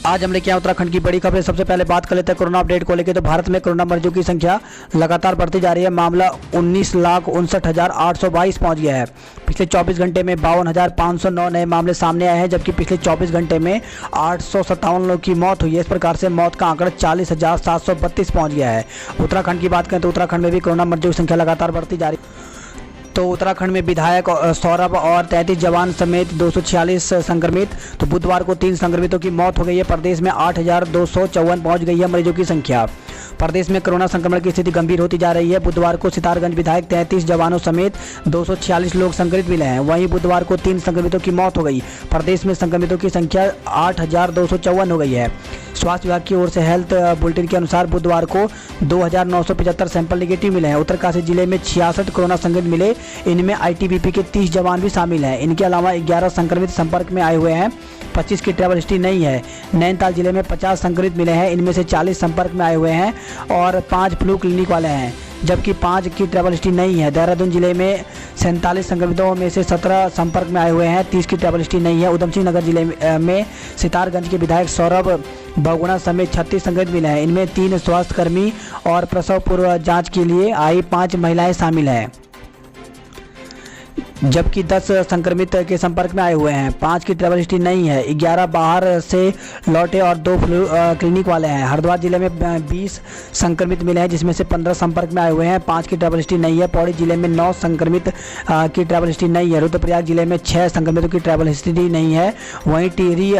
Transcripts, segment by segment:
आज हम लेके आए उत्तराखंड की बड़ी खबरें। सबसे पहले बात कर लेते हैं कोरोना अपडेट को लेकर। तो भारत में कोरोना मरीजों की संख्या लगातार बढ़ती जा रही है। मामला 19,59,822 पहुंच गया है। पिछले 24 घंटे में 52,509 नए मामले सामने आए हैं, जबकि पिछले 24 घंटे में 857 लोगों की मौत हुई है। इस प्रकार से मौत का आंकड़ा 40,732 पहुँच गया है। उत्तराखंड की बात करें तो उत्तराखंड में भी कोरोना मरीजों की संख्या लगातार बढ़ती जा रही है। तो उत्तराखंड में विधायक सौरभ और 33 जवान समेत 246 संक्रमित। तो बुधवार को 3 संक्रमितों की मौत हो गई है। प्रदेश में 8,254 पहुंच गई है मरीजों की संख्या। प्रदेश में कोरोना संक्रमण की स्थिति गंभीर होती जा रही है। बुधवार को सितारगंज विधायक 33 जवानों समेत 246 लोग संक्रमित मिले हैं। वहीं बुधवार को 3 संक्रमितों की मौत हो गई। प्रदेश में संक्रमितों की संख्या 8,254 हो गई है। स्वास्थ्य विभाग की ओर से हेल्थ बुलेटिन के अनुसार बुधवार को 2,975 सैंपल निगेटिव मिले हैं। उत्तरकाशी जिले में 66 कोरोना संक्रमित मिले। इनमें आईटीबीपी के 30 जवान भी शामिल हैं। इनके अलावा 11 संक्रमित संपर्क में आए हुए हैं। 25 की ट्रैवल हिस्ट्री नहीं है। नैनीताल जिले में 50 संक्रमित मिले हैं। इनमें से 40 संपर्क में आए हुए हैं और 5 फ्लू क्लिनिक वाले हैं, जबकि 5 की ट्रैवल हिस्ट्री नहीं है। देहरादून जिले में 47 संक्रमितों में से 17 संपर्क में आए हुए हैं। 30 की ट्रैवल हिस्ट्री नहीं है। उधमसिंह नगर जिले में सितारगंज के विधायक सौरभ बहुगुणा समेत 36 संक्रमित मिले हैं। इनमें 3 स्वास्थ्यकर्मी और प्रसव पूर्व जांच के लिए आई 5 महिलाएं शामिल हैं, जबकि 10 संक्रमित के संपर्क में आए हुए हैं। 5 की ट्रैवल हिस्ट्री नहीं है। 11 बाहर से लौटे और 2 फ्लू क्लिनिक वाले हैं। हरिद्वार जिले में 20 संक्रमित मिले हैं, जिसमें से 15 संपर्क में आए हुए हैं। 5 की ट्रैवल हिस्ट्री नहीं है। पौड़ी जिले में 9 संक्रमित की ट्रैवल हिस्ट्री नहीं है। रुद्रप्रयाग जिले में 6 संक्रमितों की ट्रैवल हिस्ट्री नहीं है। वहीं टिहरी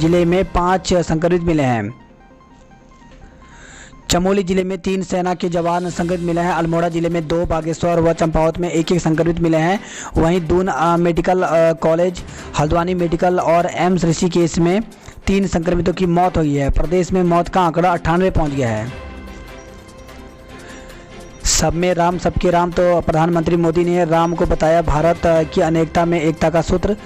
जिले में 5 संक्रमित मिले हैं। चमोली जिले में 3 सेना के जवान संक्रमित मिले हैं। अल्मोड़ा जिले में 2, बागेश्वर व चंपावत में 1-1 संक्रमित मिले हैं। वहीं Doon medical college, Haldwani medical और एम्स ऋषिकेश में 3 संक्रमितों की मौत हुई है। प्रदेश में मौत का आंकड़ा 98 पहुंच गया है। सब में राम सबके राम। तो प्रधानमंत्री मोदी ने राम को बताया भारत की अनेकता में एकता का सूत्र।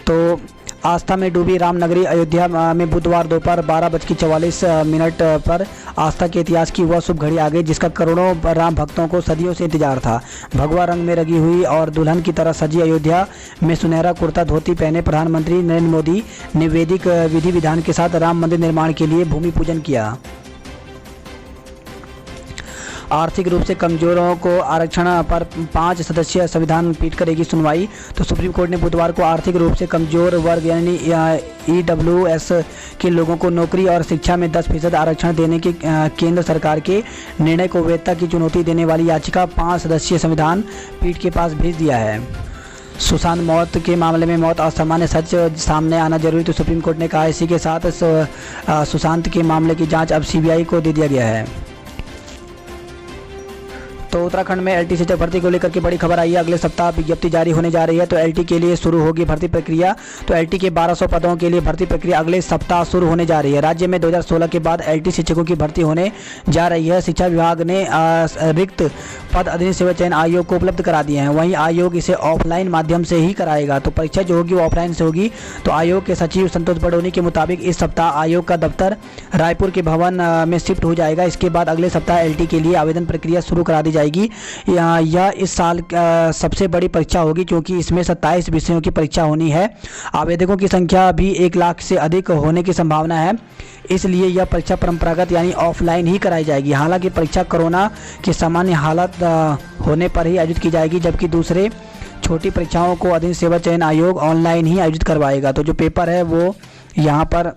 तो आस्था में डूबी रामनगरी अयोध्या में बुधवार दोपहर 12:44 पर आस्था के इतिहास की वह शुभ घड़ी आ गई, जिसका करोड़ों राम भक्तों को सदियों से इंतजार था। भगवा रंग में रंगी हुई और दुल्हन की तरह सजी अयोध्या में सुनहरा कुर्ता धोती पहने प्रधानमंत्री नरेंद्र मोदी ने वैदिक विधि विधान के साथ राम मंदिर निर्माण के लिए भूमि पूजन किया। आर्थिक रूप से कमजोरों को आरक्षण पर 5 सदस्यीय संविधान पीठ करेगी सुनवाई। तो सुप्रीम कोर्ट ने बुधवार को आर्थिक रूप से कमजोर वर्ग यानी EWS के लोगों को नौकरी और शिक्षा में 10% आरक्षण देने के केंद्र सरकार के निर्णय को वैधता की चुनौती देने वाली याचिका 5 सदस्यीय संविधान पीठ के पास भेज दिया है। सुशांत मौत के मामले में मौत असामान्य सच सामने आना जरूरी। तो सुप्रीम कोर्ट ने कहा इसी के साथ सुशांत के मामले की जाँच अब CBI को दे दिया गया है। तो उत्तराखंड में LT से भर्ती को लेकर के बड़ी खबर आई है। अगले सप्ताह विज्ञप्ति जारी होने जा रही है। तो LT के लिए शुरू होगी भर्ती प्रक्रिया। तो LT के 1200 पदों के लिए भर्ती प्रक्रिया अगले सप्ताह शुरू होने जा रही है। राज्य में 2016 के बाद LT शिक्षकों की भर्ती होने जा रही है। शिक्षा विभाग ने रिक्त पद अधिनियम सेवा चयन आयोग को उपलब्ध करा दिए हैं। वहीं आयोग इसे ऑफलाइन माध्यम से ही कराएगा। तो परीक्षा जो होगी वो ऑफलाइन से होगी। तो आयोग के सचिव संतोष बडोनी के मुताबिक इस सप्ताह आयोग का दफ्तर रायपुर के भवन में शिफ्ट हो जाएगा। इसके बाद अगले सप्ताह LT के लिए आवेदन प्रक्रिया शुरू करा दी जाएगी। यह इस साल सबसे बड़ी परीक्षा होगी, क्योंकि इसमें 27 विषयों की परीक्षा होनी है। आवेदकों की संख्या भी 1 लाख से अधिक होने की संभावना है। इसलिए यह परीक्षा परंपरागत यानी ऑफलाइन ही कराई जाएगी। हालांकि परीक्षा कोरोना की सामान्य हालत होने पर ही आयोजित की जाएगी, जबकि दूसरे छोटी परीक्षाओं को अधिनियम सेवा चयन आयोग ऑनलाइन ही आयोजित करवाएगा। तो जो पेपर है वो यहाँ पर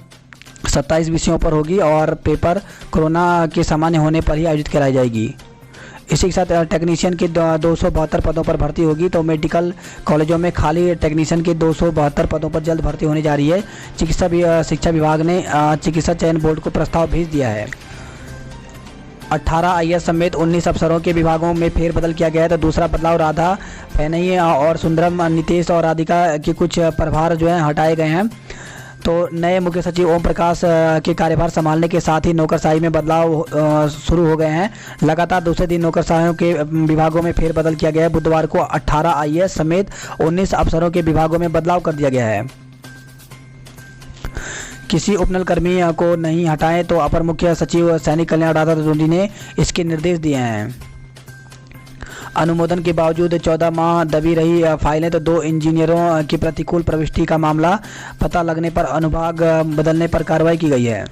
27 विषयों पर होगी और पेपर कोरोना के सामान्य होने पर ही आयोजित कराई जाएगी। इसी के साथ टेक्नीशियन के 272 पदों पर भर्ती होगी। तो मेडिकल कॉलेजों में खाली टेक्नीशियन के 272 पदों पर जल्द भर्ती होने जा रही है। शिक्षा विभाग ने चिकित्सा चयन बोर्ड को प्रस्ताव भेज दिया है। 18 IAS समेत 19 अफसरों के विभागों में फेरबदल किया गया है। तो दूसरा बदलाव राधा पैनई और सुंदरम नितेश और राधिका के कुछ प्रभार जो है हटाए गए हैं। तो नए मुख्य सचिव ओम प्रकाश के कार्यभार संभालने के साथ ही नौकरशाही में बदलाव शुरू हो गए हैं। लगातार दूसरे दिन नौकरशाहियों के विभागों में फेरबदल किया गया है। बुधवार को 18 IAS समेत 19 अफसरों के विभागों में बदलाव कर दिया गया है। किसी उपनल कर्मी को नहीं हटाएं, तो अपर मुख्य सचिव सैनिक कल्याण राधा जोशी ने इसके निर्देश दिए हैं। अनुमोदन के बावजूद 14 माह दबी रही फाइलें, तो 2 इंजीनियरों की प्रतिकूल प्रविष्टि का मामला पता लगने पर अनुभाग बदलने पर कार्रवाई की गई है।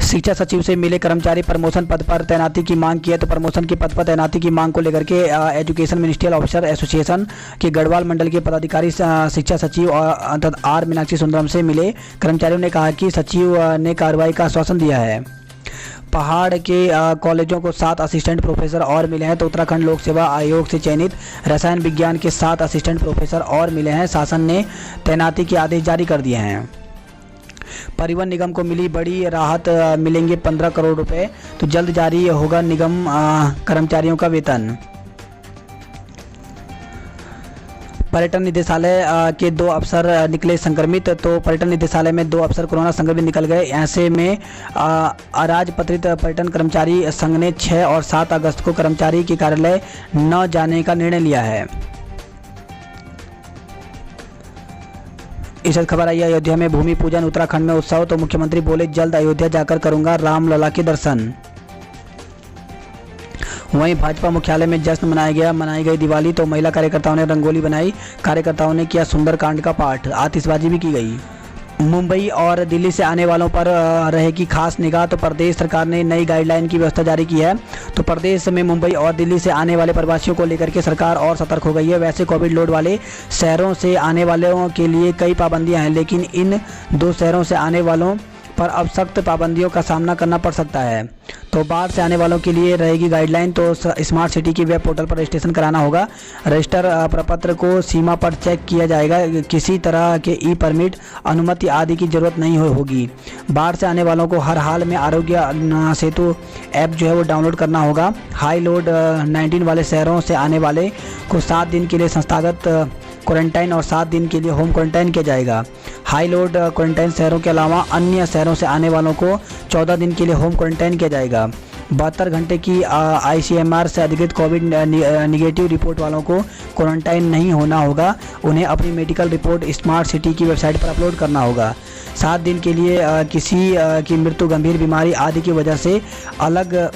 शिक्षा सचिव से मिले कर्मचारी प्रमोशन पद पर तैनाती की मांग की है। तो प्रमोशन के पद पर तैनाती की मांग को लेकर के एजुकेशन मिनिस्ट्रियल ऑफिसर एसोसिएशन के गढ़वाल मंडल के पदाधिकारी शिक्षा सचिव और आर मीनाक्षी सुंदरम से मिले कर्मचारियों ने कहा कि सचिव ने कार्रवाई का आश्वासन दिया है। पहाड़ के कॉलेजों को 7 असिस्टेंट प्रोफेसर और मिले हैं। तो उत्तराखंड लोक सेवा आयोग से चयनित रसायन विज्ञान के 7 असिस्टेंट प्रोफेसर और मिले हैं। शासन ने तैनाती के आदेश जारी कर दिए हैं। परिवहन निगम को मिली बड़ी राहत, मिलेंगे 15 करोड़ रुपए। तो जल्द जारी होगा निगम कर्मचारियों का वेतन। पर्यटन निदेशालय के 2 अफसर निकले संक्रमित। तो पर्यटन निदेशालय में 2 अफसर कोरोना संक्रमित निकल गए। ऐसे में अराजपत्रित पर्यटन कर्मचारी संघ ने 6 और 7 अगस्त को कर्मचारी के कार्यालय न जाने का निर्णय लिया है। इस खबर आई अयोध्या में भूमि पूजन, उत्तराखंड में उत्सव। तो मुख्यमंत्री बोले जल्द अयोध्या जाकर करूंगा रामलला के दर्शन। वहीं भाजपा मुख्यालय में जश्न मनाई गई दिवाली। तो महिला कार्यकर्ताओं ने रंगोली बनाई, कार्यकर्ताओं ने किया सुंदरकांड का पाठ, आतिशबाजी भी की गई। मुंबई और दिल्ली से आने वालों पर रहेगी खास निगाह। तो प्रदेश सरकार ने नई गाइडलाइन की व्यवस्था जारी की है। तो प्रदेश में मुंबई और दिल्ली से आने वाले प्रवासियों को लेकर के सरकार और सतर्क हो गई है। वैसे कोविड लोड वाले शहरों से आने वालों के लिए कई पाबंदियां हैं, लेकिन इन 2 शहरों से आने वालों पर अब सख्त पाबंदियों का सामना करना पड़ सकता है। तो बाहर से आने वालों के लिए रहेगी गाइडलाइन। तो स्मार्ट सिटी की वेब पोर्टल पर रजिस्ट्रेशन कराना होगा। रजिस्टर प्रपत्र को सीमा पर चेक किया जाएगा। किसी तरह के ई परमिट, अनुमति आदि की जरूरत नहीं होगी। बाहर से आने वालों को हर हाल में आरोग्य सेतु ऐप जो है वो डाउनलोड करना होगा। हाई लोड 19 वाले शहरों से आने वाले को 7 दिन के लिए संस्थागत क्वारंटाइन और 7 दिन के लिए होम क्वारंटाइन किया जाएगा। हाई लोड क्वारंटाइन शहरों के अलावा अन्य शहरों से आने वालों को 14 दिन के लिए होम क्वारंटाइन किया जाएगा। 72 घंटे की ICMR से अधिकृत कोविड निगेटिव रिपोर्ट वालों को क्वारंटाइन नहीं होना होगा। उन्हें अपनी मेडिकल रिपोर्ट स्मार्ट सिटी की वेबसाइट पर अपलोड करना होगा। 7 दिन के लिए किसी की मृत्यु, गंभीर बीमारी आदि की वजह से अलग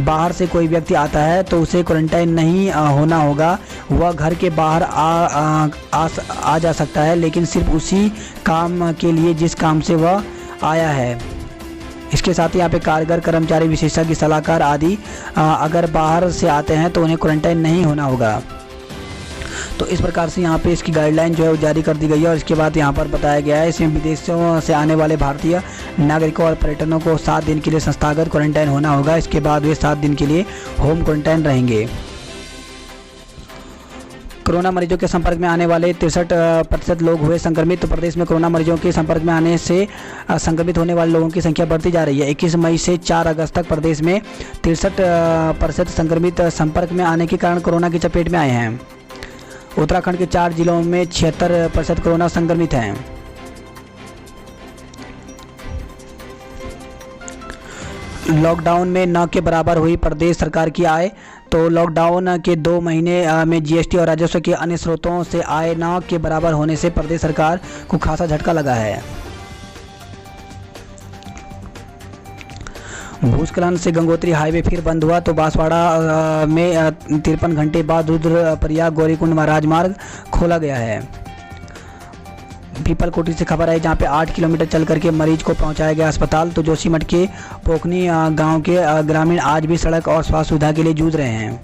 बाहर से कोई व्यक्ति आता है तो उसे क्वारंटाइन नहीं होना होगा। वह घर के बाहर आ जा सकता है, लेकिन सिर्फ उसी काम के लिए जिस काम से वह आया है। इसके साथ ही यहाँ पे कारगर, कर्मचारी विशेषज्ञ, सलाहकार आदि अगर बाहर से आते हैं तो उन्हें क्वारंटाइन नहीं होना होगा। तो इस प्रकार से यहाँ पे इसकी गाइडलाइन जो है वो जारी कर दी गई है। और इसके बाद यहाँ पर बताया गया है इसमें विदेशों से आने वाले भारतीय नागरिकों और पर्यटकों को 7 दिन के लिए संस्थागत क्वारंटाइन होना होगा। इसके बाद वे 7 दिन के लिए होम क्वारंटाइन रहेंगे। कोरोना मरीजों के संपर्क में आने वाले 63% लोग हुए संक्रमित। तो प्रदेश में कोरोना मरीजों के संपर्क में आने से संक्रमित होने वाले लोगों की संख्या बढ़ती जा रही है। 21 मई से 4 अगस्त तक प्रदेश में 63% संक्रमित संपर्क में आने के कारण कोरोना की चपेट में आए हैं। उत्तराखंड के 4 जिलों में 76% कोरोना संक्रमित हैं। लॉकडाउन में न के बराबर हुई प्रदेश सरकार की आय। तो लॉकडाउन के 2 महीने में जीएसटी और राजस्व के अन्य स्रोतों से आय न के बराबर होने से प्रदेश सरकार को खासा झटका लगा है। भूस्खलन से गंगोत्री हाईवे फिर बंद हुआ। तो बांसवाड़ा में 53 घंटे बाद रुद्रप्रयाग गौरीकुंड राजमार्ग खोला गया है। पीपलकोटी से खबर आई जहां पे 8 किलोमीटर चल करके मरीज को पहुंचाया गया अस्पताल। तो जोशीमठ के पोखनी गांव के ग्रामीण आज भी सड़क और स्वास्थ्य सुविधा के लिए जूझ रहे हैं।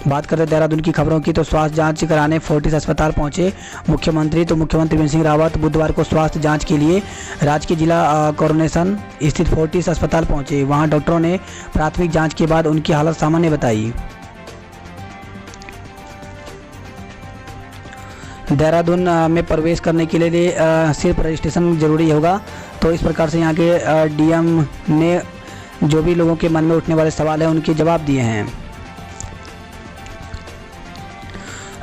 बात करते देहरादून की खबरों की। तो स्वास्थ्य जांच कराने फोर्टिस अस्पताल पहुंचे मुख्यमंत्री। तो मुख्यमंत्री त्रिवेंद्र सिंह रावत बुधवार को स्वास्थ्य जांच के लिए राजकीय जिला कोरोनेशन स्थित फोर्टिस अस्पताल पहुंचे। वहां डॉक्टरों ने प्राथमिक जांच के बाद उनकी हालत सामान्य बताई। देहरादून में प्रवेश करने के लिए सिर्फ रजिस्ट्रेशन जरूरी होगा। तो इस प्रकार से यहाँ के डीएम ने जो भी लोगों के मन में उठने वाले सवाल हैं उनके जवाब दिए हैं।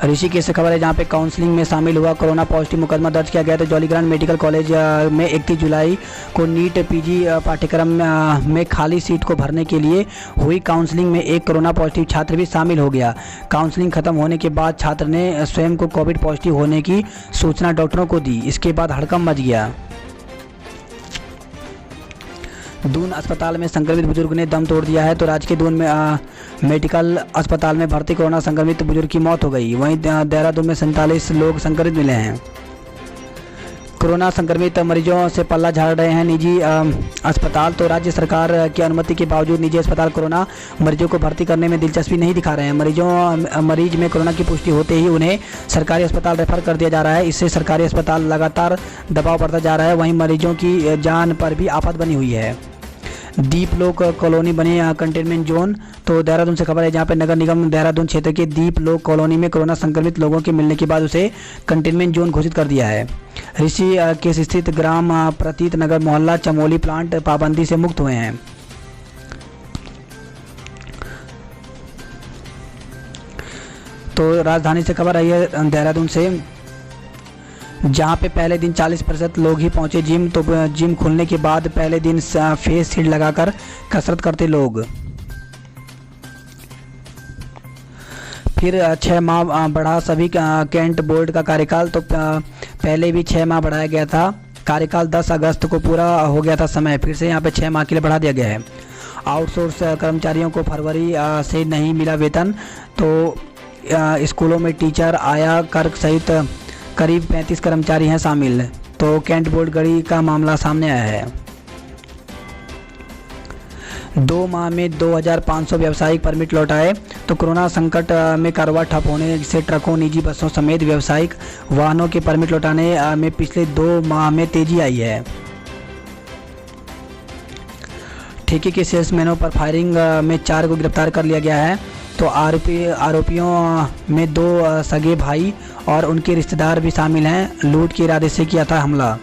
ऋषिकेश से खबर है जहाँ पे काउंसलिंग में शामिल हुआ कोरोना पॉजिटिव मुकदमा दर्ज किया गया। तो जॉलीग्रांट मेडिकल कॉलेज में 31 जुलाई को नीट पीजी पाठ्यक्रम में खाली सीट को भरने के लिए हुई काउंसलिंग में एक कोरोना पॉजिटिव छात्र भी शामिल हो गया। काउंसलिंग खत्म होने के बाद छात्र ने स्वयं को कोविड पॉजिटिव होने की सूचना डॉक्टरों को दी। इसके बाद हड़कंप मच गया। दून अस्पताल में संक्रमित बुजुर्ग ने दम तोड़ दिया है। तो राज्य के दून में मेडिकल अस्पताल में भर्ती कोरोना संक्रमित बुजुर्ग की मौत हो गई। वहीं देहरादून में 47 लोग संक्रमित मिले हैं। कोरोना संक्रमित मरीजों से पल्ला झाड़ रहे हैं निजी अस्पताल। तो राज्य सरकार की अनुमति के बावजूद निजी अस्पताल कोरोना मरीजों को भर्ती करने में दिलचस्पी नहीं दिखा रहे हैं। मरीज में कोरोना की पुष्टि होते ही उन्हें सरकारी अस्पताल रेफर कर दिया जा रहा है। इससे सरकारी अस्पताल लगातार दबाव बढ़ता जा रहा है। वहीं मरीजों की जान पर भी आफत बनी हुई है। दीप लोक कॉलोनी बनी कंटेनमेंट जोन। तो देहरादून से खबर है जहां पे नगर निगम देहरादून क्षेत्र के दीप लोक कॉलोनी में कोरोना संक्रमित लोगों के मिलने के बाद उसे कंटेनमेंट जोन घोषित कर दिया है। ऋषिकेश स्थित ग्राम प्रतीत नगर मोहल्ला चमोली प्लांट पाबंदी से मुक्त हुए हैं। तो राजधानी से खबर आई है देहरादून से, जहां पे पहले दिन 40% लोग ही पहुंचे जिम। तो जिम खुलने के बाद पहले दिन फेस शील्ड लगाकर कसरत करते लोग। फिर 6 माह बढ़ा सभी कैंट बोर्ड का कार्यकाल। तो पहले भी 6 माह बढ़ाया गया था कार्यकाल। 10 अगस्त को पूरा हो गया था समय। फिर से यहाँ पे 6 माह के लिए बढ़ा दिया गया है। आउटसोर्स कर्मचारियों को फरवरी से नहीं मिला वेतन। तो स्कूलों में टीचर, आया कर्क सहित करीब 35 कर्मचारी हैं शामिल। तो कैंट बोर्ड गढ़ी का मामला सामने आया है। 2 माह में 2500 व्यावसायिक परमिट लौटाए। तो कोरोना संकट में कारोबार ठप होने से ट्रकों, निजी बसों समेत व्यावसायिक वाहनों के परमिट लौटाने में पिछले 2 माह में तेजी आई है। ठेके के सेल्समैनों पर फायरिंग में 4 को गिरफ्तार कर लिया गया है। तो आरोपियों में 2 सगे भाई और उनके रिश्तेदार भी शामिल हैं। लूट के इरादे से किया था हमला।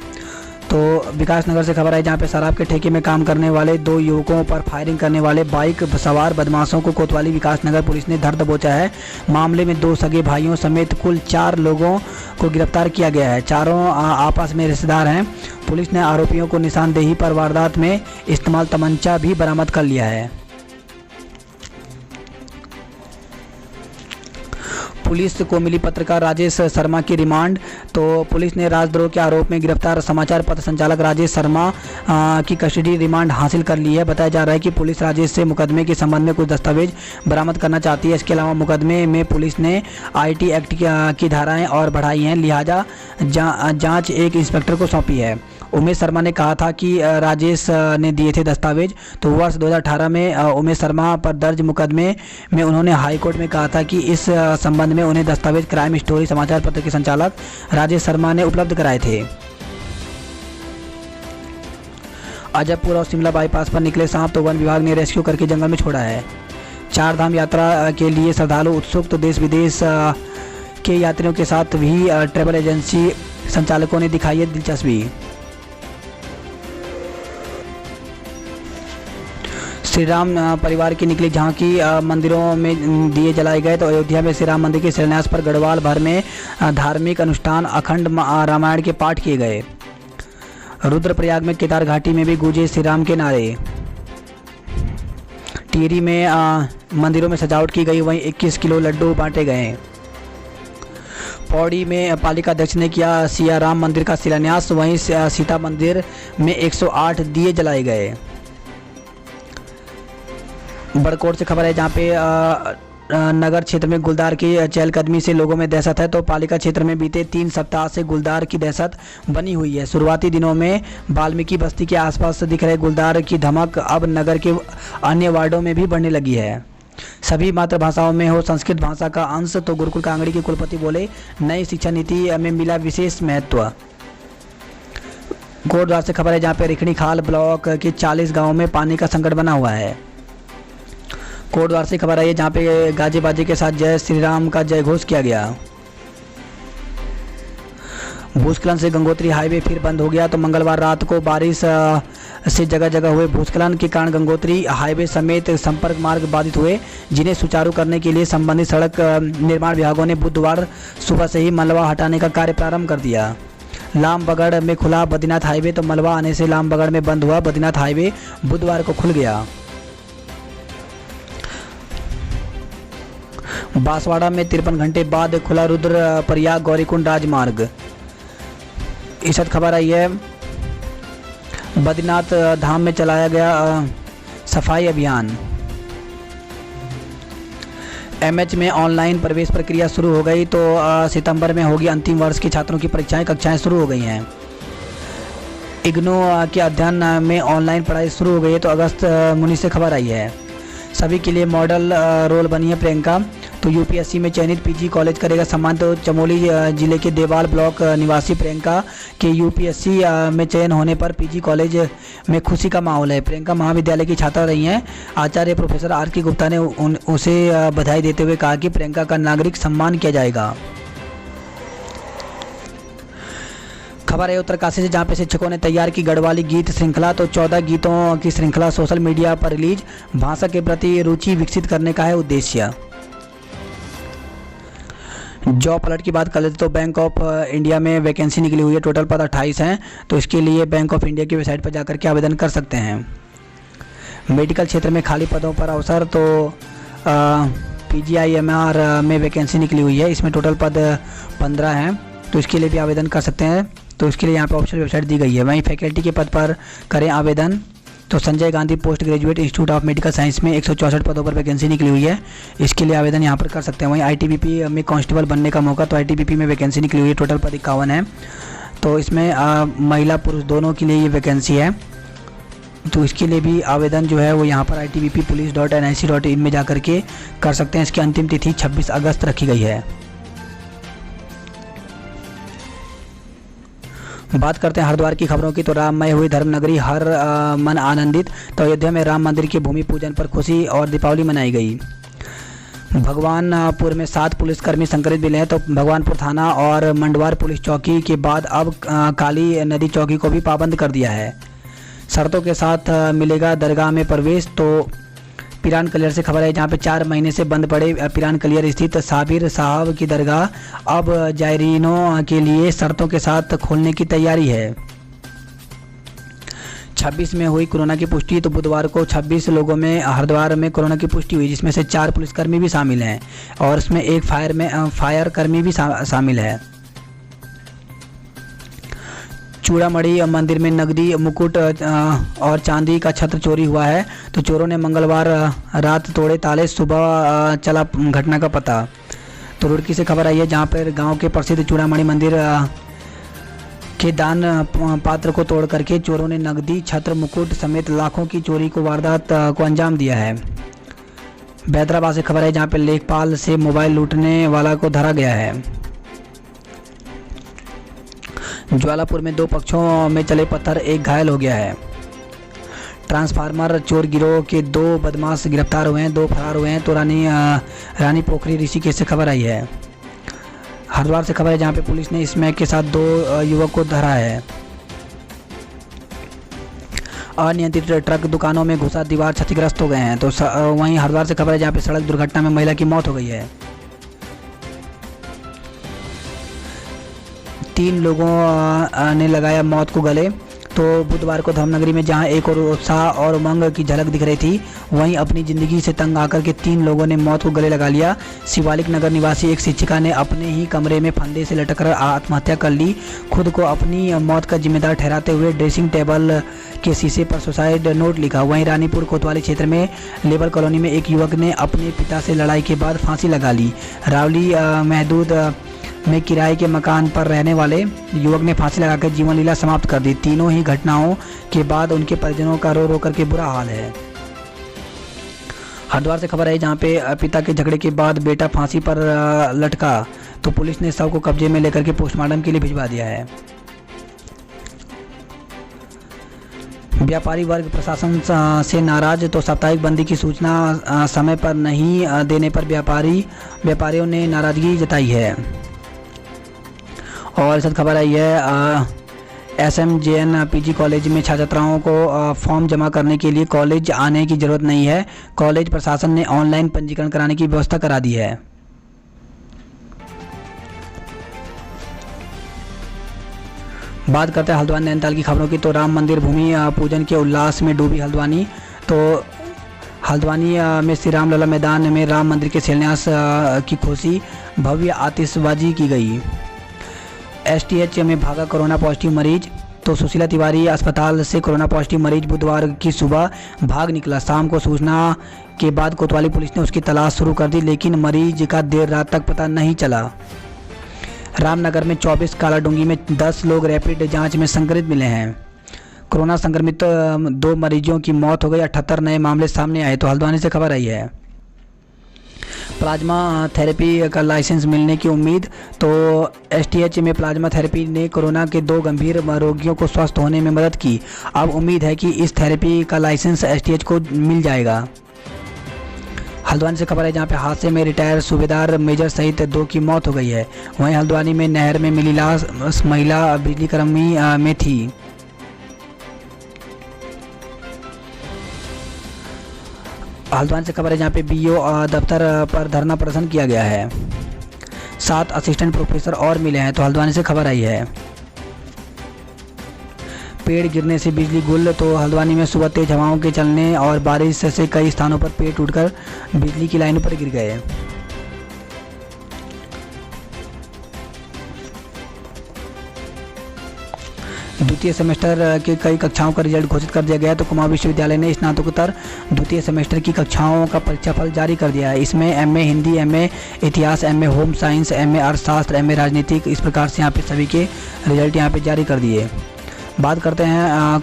तो विकासनगर से खबर है जहां पे शराब के ठेके में काम करने वाले 2 युवकों पर फायरिंग करने वाले बाइक सवार बदमाशों को कोतवाली विकासनगर पुलिस ने धर दबोचा है। मामले में 2 सगे भाइयों समेत कुल 4 लोगों को गिरफ्तार किया गया है। चारों आपस में रिश्तेदार हैं। पुलिस ने आरोपियों को निशानदेही पर वारदात में इस्तेमाल तमंचा भी बरामद कर लिया है। पुलिस को मिली पत्रकार राजेश शर्मा की रिमांड। तो पुलिस ने राजद्रोह के आरोप में गिरफ्तार समाचार पत्र संचालक राजेश शर्मा की कस्टडी रिमांड हासिल कर ली है। बताया जा रहा है कि पुलिस राजेश से मुकदमे के संबंध में कुछ दस्तावेज बरामद करना चाहती है। इसके अलावा मुकदमे में पुलिस ने IT एक्ट की धाराएं और बढ़ाई हैं, लिहाजा जांच एक इंस्पेक्टर को सौंपी है। उमेश शर्मा ने कहा था कि राजेश ने दिए थे दस्तावेज। तो वर्ष 2018 में उमेश शर्मा पर दर्ज मुकदमे में उन्होंने हाईकोर्ट में कहा था कि इस संबंध में उन्हें दस्तावेज क्राइम स्टोरी समाचार पत्र के संचालक राजेश शर्मा ने उपलब्ध कराए थे। अजयपुर और शिमला बाईपास पर निकले सांप तो वन विभाग ने रेस्क्यू करके जंगल में छोड़ा है। 4 धाम यात्रा के लिए श्रद्धालु उत्सुक। तो देश विदेश के यात्रियों के साथ भी ट्रैवल एजेंसी संचालकों ने दिखाई है दिलचस्पी। श्री राम परिवार की निकली झांकी। मंदिरों में दिए जलाए गए। तो अयोध्या में श्री राम मंदिर के शिलान्यास पर गढ़वाल भर में धार्मिक अनुष्ठान, अखंड रामायण के पाठ किए गए। रुद्रप्रयाग में केदार घाटी में भी गूंजे श्री राम के नारे। टिहरी में मंदिरों में सजावट की गई। वहीं 21 किलो लड्डू बांटे गए। पौड़ी में पालिका अध्यक्ष ने किया सिया राम मंदिर का शिलान्यास। वहीं सीता मंदिर में 108 दिए जलाए गए। बड़कोट से खबर है जहां पे नगर क्षेत्र में गुलदार की चहलकदमी से लोगों में दहशत है। तो पालिका क्षेत्र में बीते 3 सप्ताह से गुलदार की दहशत बनी हुई है। शुरुआती दिनों में वाल्मीकि बस्ती के आसपास दिख रहे गुलदार की धमक अब नगर के अन्य वार्डों में भी बढ़ने लगी है। सभी मातृभाषाओं में हो संस्कृत भाषा का अंश। तो गुरुकुल कांगड़ी के कुलपति बोले, नई शिक्षा नीति में मिला विशेष महत्व। कोटद्वार से खबर है जहाँ पे रिखणी खाल ब्लॉक के 40 गाँवों में पानी का संकट बना हुआ है। कोटद्वार से खबर आई है जहाँ पे गाजे बाजे के साथ जय श्री राम का जय घोष किया गया। भूस्खलन से गंगोत्री हाईवे फिर बंद हो गया। तो मंगलवार रात को बारिश से जगह जगह हुए भूस्खलन के कारण गंगोत्री हाईवे समेत संपर्क मार्ग बाधित हुए, जिन्हें सुचारू करने के लिए संबंधित सड़क निर्माण विभागों ने बुधवार सुबह से ही मलबा हटाने का कार्य प्रारंभ कर दिया। लामबगड़ में खुला बद्रीनाथ हाईवे। तो मलबा आने से लामबगड़ में बंद हुआ बद्रीनाथ हाईवे बुधवार को खुल गया। बांसवाड़ा में 53 घंटे बाद खुला रुद्रप्रयाग गौरीकुंड राजमार्ग। इस वक्त खबर आई है बद्रीनाथ धाम में चलाया गया सफाई अभियान। एमएच में ऑनलाइन प्रवेश प्रक्रिया शुरू हो गई। तो सितंबर में होगी अंतिम वर्ष के छात्रों की परीक्षाएं, कक्षाएं शुरू हो गई हैं। इग्नू के अध्ययन में ऑनलाइन पढ़ाई शुरू हो गई है। तो अगस्त मुनि से खबर आई है। सभी के लिए मॉडल रोल बनी है प्रियंका। तो यूपीएससी में चयनित पीजी कॉलेज करेगा सम्मान। तो चमोली जिले के देवाल ब्लॉक निवासी प्रियंका के यूपीएससी में चयन होने पर पीजी कॉलेज में खुशी का माहौल है। प्रियंका महाविद्यालय की छात्रा रही हैं। आचार्य प्रोफेसर आर के गुप्ता ने उसे बधाई देते हुए कहा कि प्रियंका का नागरिक सम्मान किया जाएगा। खबर है उत्तरकाशी से, जहां पे शिक्षकों ने तैयार की गढ़वाली गीत श्रृंखला। तो 14 गीतों की श्रृंखला सोशल मीडिया पर रिलीज। भाषा के प्रति रुचि विकसित करने का है उद्देश्य। जॉब अलर्ट की बात कर लेते तो बैंक ऑफ इंडिया में वैकेंसी निकली हुई है। टोटल पद 28 हैं। तो इसके लिए बैंक ऑफ इंडिया की वेबसाइट पर जाकर के आवेदन कर सकते हैं। मेडिकल क्षेत्र में खाली पदों पर अवसर। तो पीजीआईएमआर में वैकेंसी निकली हुई है। इसमें टोटल पद 15 हैं। तो इसके लिए भी आवेदन कर सकते हैं। तो इसके लिए यहाँ पर ऑफिशियल वेबसाइट दी गई है। वहीं फैकल्टी के पद पर करें आवेदन। तो Sanjay Gandhi post graduate institute of medical science में 164 पदों पर वैकेंसी निकली हुई है। इसके लिए आवेदन यहाँ पर कर सकते हैं। वहीं आईटीबीपी में कांस्टेबल बनने का मौका। तो आईटीबीपी में वैकेंसी निकली हुई है। टोटल पद 51 है। तो इसमें महिला पुरुष दोनों के लिए ये वैकेंसी है। तो इसके लिए भी आवेदन जो है वो यहाँ पर itbppolice.nic.in में जा करके कर सकते हैं। इसकी अंतिम तिथि 26 अगस्त रखी गई है। बात करते हैं हरिद्वार की खबरों की। तो राममय हुई धर्मनगरी, हर मन आनंदित। तो अयोध्या में राम मंदिर के भूमि पूजन पर खुशी और दीपावली मनाई गई। भगवानपुर में 7 पुलिसकर्मी संक्रमित मिले हैं। तो भगवानपुर थाना और मंडवार पुलिस चौकी के बाद अब काली नदी चौकी को भी पाबंद कर दिया है। शर्तों के साथ मिलेगा दरगाह में प्रवेश। तो पिरान कलियर से खबर है, जहाँ पे 4 महीने से बंद पड़े पिरान कलियर स्थित साबिर साहब की दरगाह अब जायरीनों के लिए शर्तों के साथ खोलने की तैयारी है। 26 में हुई कोरोना की पुष्टि। तो बुधवार को 26 लोगों में हरिद्वार में कोरोना की पुष्टि हुई, जिसमें से 4 पुलिसकर्मी भी शामिल हैं और इसमें एक फायर कर्मी भी शामिल है। चूड़ामणि मंदिर में नकदी, मुकुट और चांदी का छत्र चोरी हुआ है। तो चोरों ने मंगलवार रात तोड़े ताले, सुबह चला घटना का पता। तो रुड़की से खबर आई है, जहां पर गांव के प्रसिद्ध चूड़ामणि मंदिर के दान पात्र को तोड़ करके चोरों ने नकदी, छत्र, मुकुट समेत लाखों की चोरी को वारदात को अंजाम दिया है। बैदराबाद से खबर है, जहां पर लेखपाल से मोबाइल लूटने वाला को धरा गया है। ज्वालापुर में 2 पक्षों में चले पत्थर, एक घायल हो गया है। ट्रांसफार्मर चोर गिरोह के 2 बदमाश गिरफ्तार हुए हैं, 2 फरार हुए हैं। तो रानी पोखरी ऋषिकेश से खबर आई है। हरिद्वार से खबर है, जहां पे पुलिस ने स्मैक के साथ 2 युवक को धरा है। अनियंत्रित ट्रक दुकानों में घुसा, दीवार क्षतिग्रस्त हो गए हैं। तो वहीं हरिद्वार से खबर है, जहां पे सड़क दुर्घटना में महिला की मौत हो गई है। 3 लोगों ने लगाया मौत को गले। तो बुधवार को धर्मनगरी में जहां एक और उत्साह और उमंग की झलक दिख रही थी, वहीं अपनी ज़िंदगी से तंग आकर के 3 लोगों ने मौत को गले लगा लिया। शिवालिक नगर निवासी एक शिक्षिका ने अपने ही कमरे में फंदे से लटककर आत्महत्या कर ली। खुद को अपनी मौत का जिम्मेदार ठहराते हुए ड्रेसिंग टेबल के शीशे पर सुसाइड नोट लिखा। वहीं रानीपुर कोतवाली क्षेत्र में लेबर कॉलोनी में एक युवक ने अपने पिता से लड़ाई के बाद फांसी लगा ली। रावली महदूद में किराए के मकान पर रहने वाले युवक ने फांसी लगाकर जीवन लीला समाप्त कर दी। तीनों ही घटनाओं के बाद उनके परिजनों का रो रो करके बुरा हाल है। हरिद्वार से खबर है, जहां पे पिता के झगड़े के बाद बेटा फांसी पर लटका। तो पुलिस ने शव को कब्जे में लेकर के पोस्टमार्टम के लिए भिजवा दिया है। व्यापारी वर्ग प्रशासन से नाराज। तो साप्ताहिक बंदी की सूचना समय पर नहीं देने पर व्यापारियों ने नाराजगी जताई है। और इस खबर आई है, SMJN पीजी कॉलेज में छात्राओं को फॉर्म जमा करने के लिए कॉलेज आने की ज़रूरत नहीं है। कॉलेज प्रशासन ने ऑनलाइन पंजीकरण कराने की व्यवस्था करा दी है। बात करते हैं हल्द्वानी नैनीताल की खबरों की। तो राम मंदिर भूमि पूजन के उल्लास में डूबी हल्द्वानी। तो हल्द्वानी में श्री राम लला मैदान में राम मंदिर के शिलान्यास की खुशी, भव्य आतिशबाजी की गई। STH में भागा कोरोना पॉजिटिव मरीज। तो सुशीला तिवारी अस्पताल से कोरोना पॉजिटिव मरीज बुधवार की सुबह भाग निकला। शाम को सूचना के बाद कोतवाली पुलिस ने उसकी तलाश शुरू कर दी, लेकिन मरीज का देर रात तक पता नहीं चला। रामनगर में 24, कालाडूंगी में 10 लोग रैपिड जांच में संक्रमित मिले हैं। कोरोना संक्रमित 2 मरीजों की मौत हो गई, 78 नए मामले सामने आए। तो हल्द्वानी से खबर आई है। प्लाज्मा थेरेपी का लाइसेंस मिलने की उम्मीद। तो एसटीएच में प्लाज्मा थेरेपी ने कोरोना के 2 गंभीर रोगियों को स्वस्थ होने में मदद की। अब उम्मीद है कि इस थेरेपी का लाइसेंस एसटीएच को मिल जाएगा। हल्द्वानी से खबर है जहां पे हादसे में रिटायर सूबेदार मेजर सहित 2 की मौत हो गई है। वहीं हल्द्वानी में नहर में मिली लाश महिला बिजली कर्मी में थी। हल्द्वानी से खबर है जहाँ पे बीओ दफ्तर पर धरना प्रदर्शन किया गया है। 7 असिस्टेंट प्रोफेसर और मिले हैं। तो हल्द्वानी से खबर आई है। पेड़ गिरने से बिजली गुल। तो हल्द्वानी में सुबह तेज हवाओं के चलने और बारिश से कई स्थानों पर पेड़ टूटकर बिजली की लाइनों पर गिर गए। द्वितीय सेमेस्टर के कई कक्षाओं का रिजल्ट घोषित कर दिया गया है। तो कुमाऊं विश्वविद्यालय ने स्नातकोत्तर द्वितीय सेमेस्टर की कक्षाओं का परीक्षाफल जारी कर दिया है। इसमें एमए हिंदी, एमए इतिहास, एमए होम साइंस, एमए अर्थशास्त्र, एमए राजनीतिक, इस प्रकार से यहाँ पे सभी के रिजल्ट यहाँ पे जारी कर दिए। बात करते हैं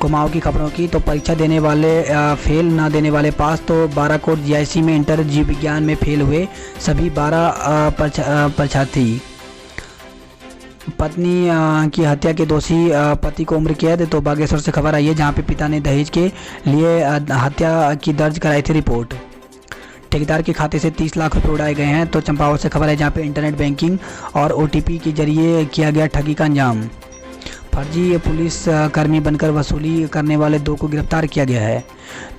कुमाऊं की खबरों की। तो परीक्षा देने वाले फेल, ना देने वाले पास। तो बाराकोट जीआईसी में इंटर जीव विज्ञान में फेल हुए सभी 12 परीक्षार्थी। पत्नी की हत्या के दोषी पति को उम्र कैद। तो बागेश्वर से खबर आई है जहां पे पिता ने दहेज के लिए हत्या की दर्ज कराई थी रिपोर्ट। ठेकेदार के खाते से 30 लाख रुपए उड़ाए गए हैं। तो चंपावत से खबर है जहां पे इंटरनेट बैंकिंग और ओटीपी के जरिए किया गया ठगी का अंजाम। फर्जी पुलिस कर्मी बनकर वसूली करने वाले 2 को गिरफ्तार किया गया है।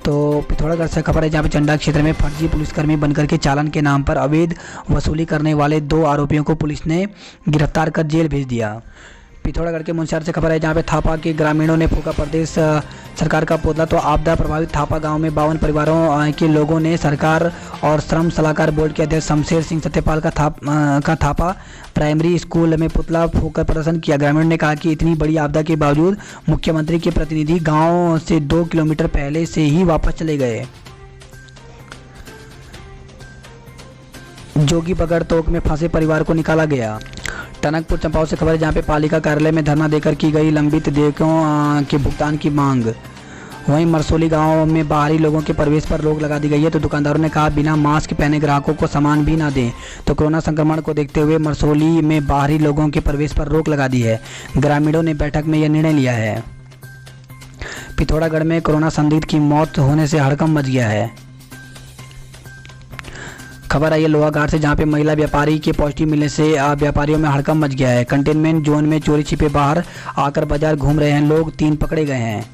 तो पिथौरागढ़ से खबर है जहाँ पे चंडा क्षेत्र में फर्जी पुलिसकर्मी बनकर के चालान के नाम पर अवैध वसूली करने वाले 2 आरोपियों को पुलिस ने गिरफ्तार कर जेल भेज दिया। पिथौरागढ़ के मुनस्यार से खबर है जहाँ पे थापा के ग्रामीणों ने फूका प्रदेश सरकार का पुतला। तो आपदा प्रभावित थापा गांव में 52 परिवारों के लोगों ने सरकार और श्रम सलाहकार बोर्ड के अध्यक्ष शमशेर सिंह सत्यपाल का थापा प्राइमरी स्कूल में पुतला फूककर प्रदर्शन किया। ग्रामीणों ने कहा कि इतनी बड़ी आपदा के बावजूद मुख्यमंत्री के प्रतिनिधि गाँव से 2 किलोमीटर पहले से ही वापस चले गए। जोगी बगड़ तोक में फंसे परिवार को निकाला गया। टनकपुर चंपावत से खबर है जहाँ पे पालिका कार्यालय में धरना देकर की गई लंबित देयकों के भुगतान की मांग। वहीं मरसोली गांव में बाहरी लोगों के प्रवेश पर रोक लगा दी गई है। तो दुकानदारों ने कहा बिना मास्क पहने ग्राहकों को सामान भी ना दें। तो कोरोना संक्रमण को देखते हुए मरसोली में बाहरी लोगों के प्रवेश पर रोक लगा दी है। ग्रामीणों ने बैठक में यह निर्णय लिया है। पिथौरागढ़ में कोरोना संदिग्ध की मौत होने से हड़कंप मच गया है। खबर आई है लोहाघाट से जहां पे महिला व्यापारी के पॉजिटिव मिलने से व्यापारियों में हड़कंप मच गया है। कंटेनमेंट जोन में चोरी छिपे बाहर आकर बाजार घूम रहे हैं लोग, 3 पकड़े गए हैं।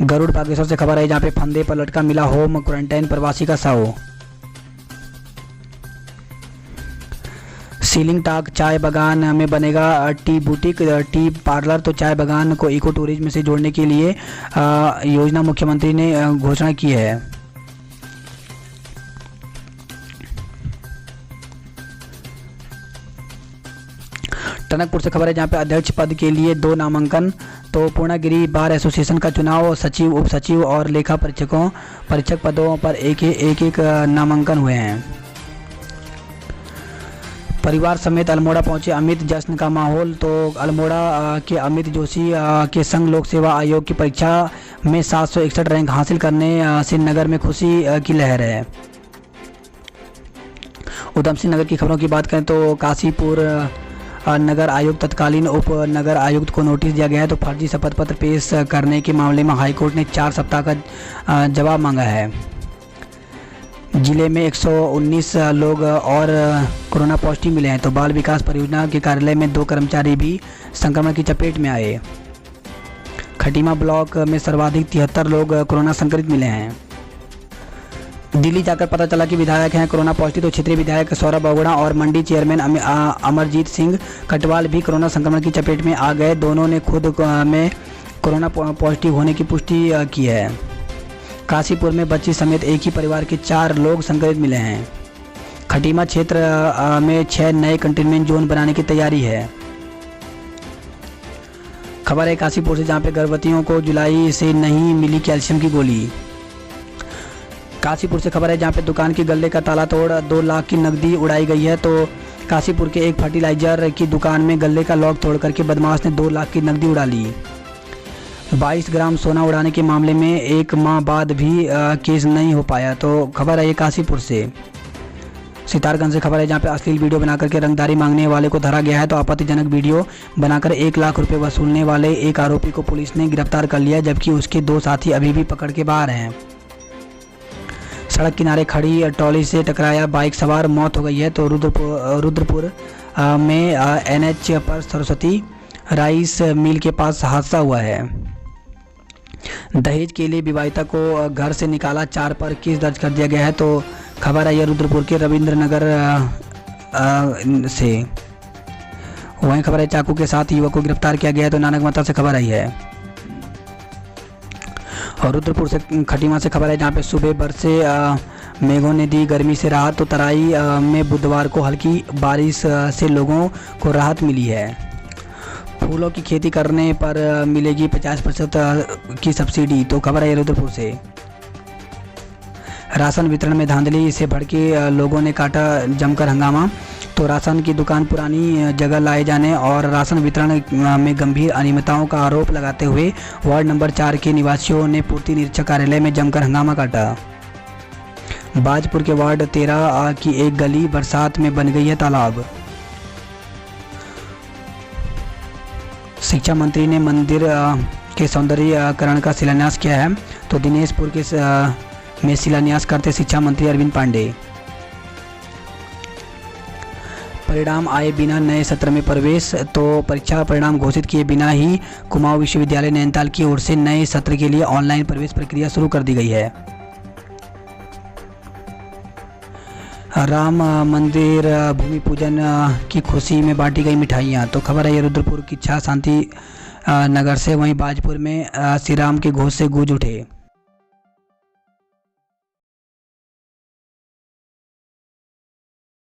गरुड़ बागेश्वर से खबर आई जहां पे फंदे पर लटका मिला होम क्वारंटाइन प्रवासी का शव। सीलिंग टाक चाय बागान में बनेगा टी बुटीक, टी पार्लर। तो चाय बागान को इको टूरिज्म से जोड़ने के लिए योजना मुख्यमंत्री ने घोषणा की है। टनकपुर से खबर है जहां पे अध्यक्ष पद के लिए 2 नामांकन। तो पूर्णागिरी बार एसोसिएशन का चुनाव सचिव, उप सचिव और लेखा परीक्षक पदों पर एक नामांकन हुए हैं। परिवार समेत अल्मोड़ा पहुंचे अमित, जश्न का माहौल। तो अल्मोड़ा के अमित जोशी के संघ लोक सेवा आयोग की परीक्षा में 761 रैंक हासिल करने से नगर में खुशी की लहर है। उधम सिंह नगर की खबरों की बात करें तो काशीपुर नगर आयुक्त तत्कालीन उप नगर आयुक्त को नोटिस दिया गया है। तो फर्जी शपथ पत्र पेश करने के मामले में हाईकोर्ट ने 4 सप्ताह का जवाब मांगा है। जिले में 119 लोग और कोरोना पॉजिटिव मिले हैं। तो बाल विकास परियोजना के कार्यालय में 2 कर्मचारी भी संक्रमण की चपेट में आए। खटीमा ब्लॉक में सर्वाधिक 73 लोग कोरोना संक्रमित मिले हैं। दिल्ली जाकर पता चला कि विधायक हैं कोरोना पॉजिटिव। तो क्षेत्रीय विधायक सौरभ बोगड़ा और मंडी चेयरमैन अमरजीत सिंह कटवाल भी कोरोना संक्रमण की चपेट में आ गए। दोनों ने खुद में कोरोना पॉजिटिव होने की पुष्टि की है। काशीपुर में बच्ची समेत एक ही परिवार के 4 लोग संक्रमित मिले हैं। खटीमा क्षेत्र में 6 नए कंटेनमेंट जोन बनाने की तैयारी है। खबर है काशीपुर से, जहां पे गर्भवतियों को जुलाई से नहीं मिली कैल्शियम की गोली। काशीपुर से खबर है, जहां पे दुकान के गल्ले का ताला तोड़ 2 लाख की नकदी उड़ाई गई है। तो काशीपुर के एक फर्टिलाइजर की दुकान में गल्ले का लॉक तोड़ करके बदमाश ने 2 लाख की नकदी उड़ा ली। 22 ग्राम सोना उड़ाने के मामले में 1 माह बाद भी केस नहीं हो पाया। तो खबर है ये काशीपुर से। सितारगंज से खबर है, जहाँ पे अश्लील वीडियो बनाकर के रंगदारी मांगने वाले को धरा गया है। तो आपत्तिजनक वीडियो बनाकर 1 लाख रुपए वसूलने वाले एक आरोपी को पुलिस ने गिरफ्तार कर लिया, जबकि उसके 2 साथी अभी भी पकड़ के बाहर हैं। सड़क किनारे खड़ी ट्रॉली से टकराया बाइक सवार, मौत हो गई है। तो रुद्रपुर में NH पर सरस्वती राइस मिल के पास हादसा हुआ है। दहेज के लिए विवाहिता को घर से निकाला, 4 पर केस दर्ज कर दिया गया है। तो खबर है यह रुद्रपुर के रविंद्रनगर से। वहीं खबर है चाकू के साथ युवक को गिरफ्तार किया गया है। तो नानकमता से खबर आई है। और रुद्रपुर से खटीमा से खबर है, जहाँ पे सुबह बरसे मेघों ने दी गर्मी से राहत। तो तराई में बुधवार को हल्की बारिश से लोगों को राहत मिली है। फूलों की खेती करने पर मिलेगी 50% की सब्सिडी। तो खबर है रुद्रपुर से। राशन वितरण में धांधली से भड़के लोगों ने काटा जमकर हंगामा। तो राशन की दुकान पुरानी जगह लाए जाने और राशन वितरण में गंभीर अनियमितताओं का आरोप लगाते हुए वार्ड नंबर 4 के निवासियों ने पूर्ति निरीक्षक कार्यालय में जमकर हंगामा काटा। बाजपुर के वार्ड 13 की एक गली बरसात में बन गई है तालाब। शिक्षा मंत्री ने मंदिर के सौंदर्यीकरण का शिलान्यास किया है। तो दिनेशपुर के में शिलान्यास करते शिक्षा मंत्री अरविंद पांडे। परिणाम आए बिना नए सत्र में प्रवेश। तो परीक्षा परिणाम घोषित किए बिना ही कुमाऊं विश्वविद्यालय नैनीताल की ओर से नए सत्र के लिए ऑनलाइन प्रवेश प्रक्रिया शुरू कर दी गई है। राम मंदिर भूमि पूजन की खुशी में बांटी गई मिठाइयाँ। तो खबर है ये रुद्रपुर की इच्छा शांति नगर से। वहीं बाजपुर में श्री राम के घोष से गूंज उठे।